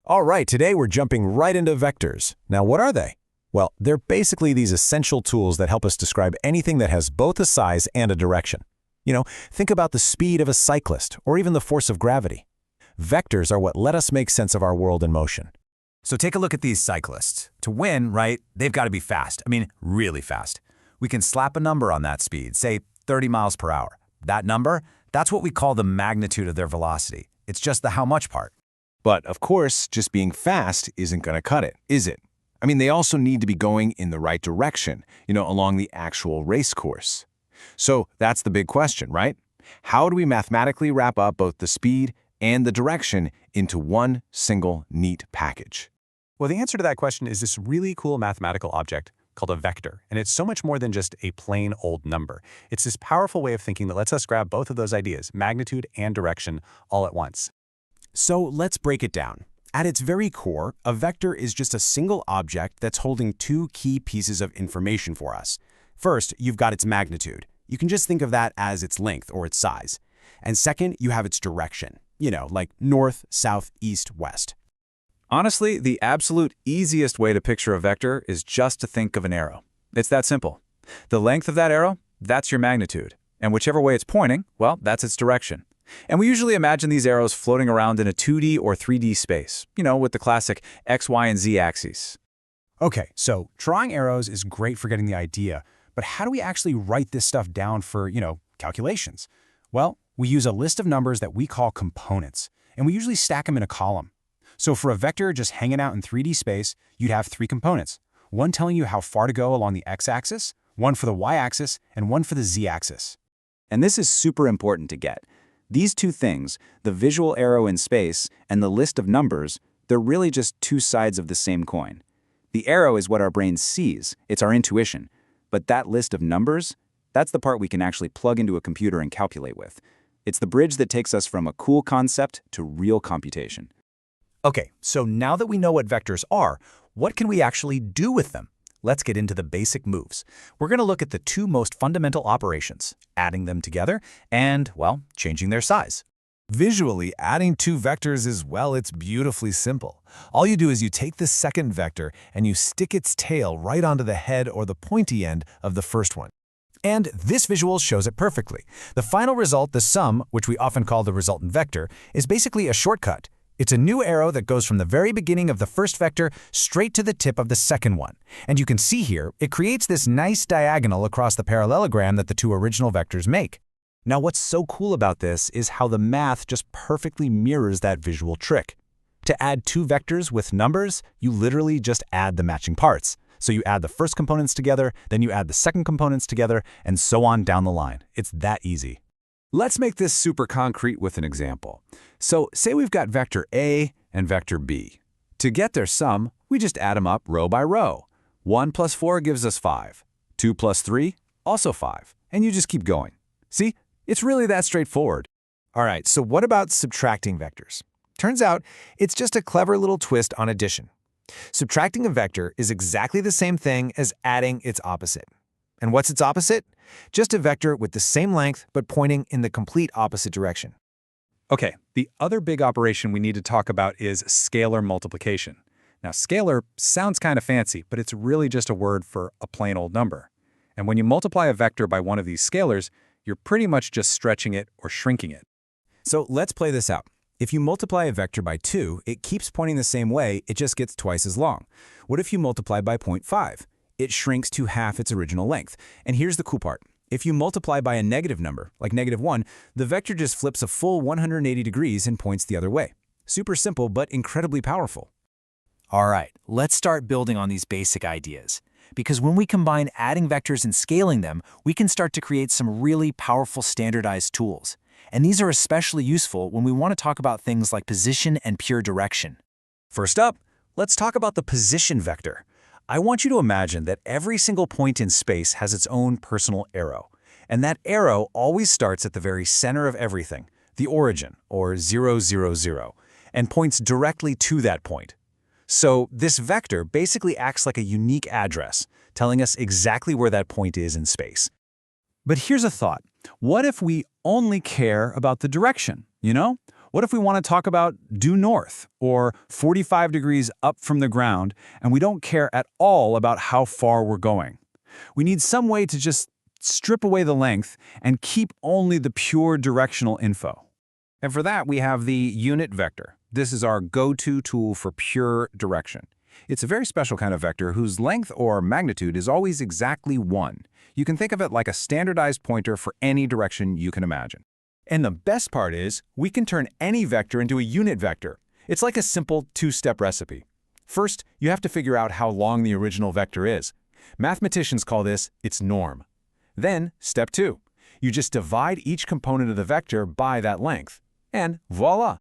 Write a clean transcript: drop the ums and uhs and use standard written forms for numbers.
All right, today we're jumping right into vectors. Now, what are they? Well, they're basically these essential tools that help us describe anything that has both a size and a direction. Think about the speed of a cyclist or even the force of gravity. Vectors are what let us make sense of our world in motion. So take a look at these cyclists. To win, right, they've got to be fast. I mean, really fast. We can slap a number on that speed, say 30 miles per hour. That number, that's what we call the magnitude of their velocity. It's just the how much part. But, of course, just being fast isn't going to cut it, is it? I mean, they also need to be going in the right direction, along the actual race course. So that's the big question, right? How do we mathematically wrap up both the speed and the direction into one single neat package? Well, the answer to that question is this really cool mathematical object called a vector, and it's so much more than just a plain old number. It's this powerful way of thinking that lets us grab both of those ideas, magnitude and direction, all at once. So let's break it down. At its very core, a vector is just a single object that's holding two key pieces of information for us. First, you've got its magnitude. You can just think of that as its length or its size. And second, you have its direction, like north, south, east, west. Honestly, the absolute easiest way to picture a vector is just to think of an arrow. It's that simple. The length of that arrow, that's your magnitude. And whichever way it's pointing, well, that's its direction. And we usually imagine these arrows floating around in a 2D or 3D space, with the classic X, Y, and Z axes. Okay, so drawing arrows is great for getting the idea, but how do we actually write this stuff down for, calculations? Well, we use a list of numbers that we call components, and we usually stack them in a column. So for a vector just hanging out in 3D space, you'd have three components, one telling you how far to go along the x-axis, one for the y-axis, and one for the z-axis. And this is super important to get. These two things, the visual arrow in space and the list of numbers, they're really just two sides of the same coin. The arrow is what our brain sees, it's our intuition. But that list of numbers, that's the part we can actually plug into a computer and calculate with. It's the bridge that takes us from a cool concept to real computation. Okay, so now that we know what vectors are, what can we actually do with them? Let's get into the basic moves. We're going to look at the two most fundamental operations, adding them together and, well, changing their size. Visually, adding two vectors is, well, it's beautifully simple. All you do is you take the second vector and you stick its tail right onto the head or the pointy end of the first one. And this visual shows it perfectly. The final result, the sum, which we often call the resultant vector, is basically a shortcut. It's a new arrow that goes from the very beginning of the first vector straight to the tip of the second one. And you can see here, it creates this nice diagonal across the parallelogram that the two original vectors make. Now, what's so cool about this is how the math just perfectly mirrors that visual trick. To add two vectors with numbers, you literally just add the matching parts. So you add the first components together, then you add the second components together, and so on down the line. It's that easy. Let's make this super concrete with an example. So say we've got vector A and vector B. To get their sum, we just add them up row by row. 1 plus 4 gives us 5. 2 plus 3, also 5. And you just keep going. See, it's really that straightforward. All right, so what about subtracting vectors? Turns out, it's just a clever little twist on addition. Subtracting a vector is exactly the same thing as adding its opposite. And what's its opposite? Just a vector with the same length but pointing in the complete opposite direction. Okay, the other big operation we need to talk about is scalar multiplication. Now, scalar sounds kind of fancy, but it's really just a word for a plain old number. And when you multiply a vector by one of these scalars, you're pretty much just stretching it or shrinking it. So let's play this out. If you multiply a vector by 2, it keeps pointing the same way, it just gets twice as long. What if you multiply by 0.5? It shrinks to half its original length. And here's the cool part. If you multiply by a negative number, like -1, the vector just flips a full 180 degrees and points the other way. Super simple, but incredibly powerful. All right, let's start building on these basic ideas. Because when we combine adding vectors and scaling them, we can start to create some really powerful standardized tools. And these are especially useful when we want to talk about things like position and pure direction. First up, let's talk about the position vector. I want you to imagine that every single point in space has its own personal arrow. And that arrow always starts at the very center of everything, the origin, or 0, 0, 0, and points directly to that point. So this vector basically acts like a unique address, telling us exactly where that point is in space. But here's a thought. What if we only care about the direction, What if we want to talk about due north, or 45 degrees up from the ground, and we don't care at all about how far we're going? We need some way to just strip away the length and keep only the pure directional info. And for that, we have the unit vector. This is our go-to tool for pure direction. It's a very special kind of vector whose length or magnitude is always exactly 1. You can think of it like a standardized pointer for any direction you can imagine. And the best part is, we can turn any vector into a unit vector. It's like a simple two-step recipe. First, you have to figure out how long the original vector is. Mathematicians call this its norm. Then, step 2. You just divide each component of the vector by that length. And voila!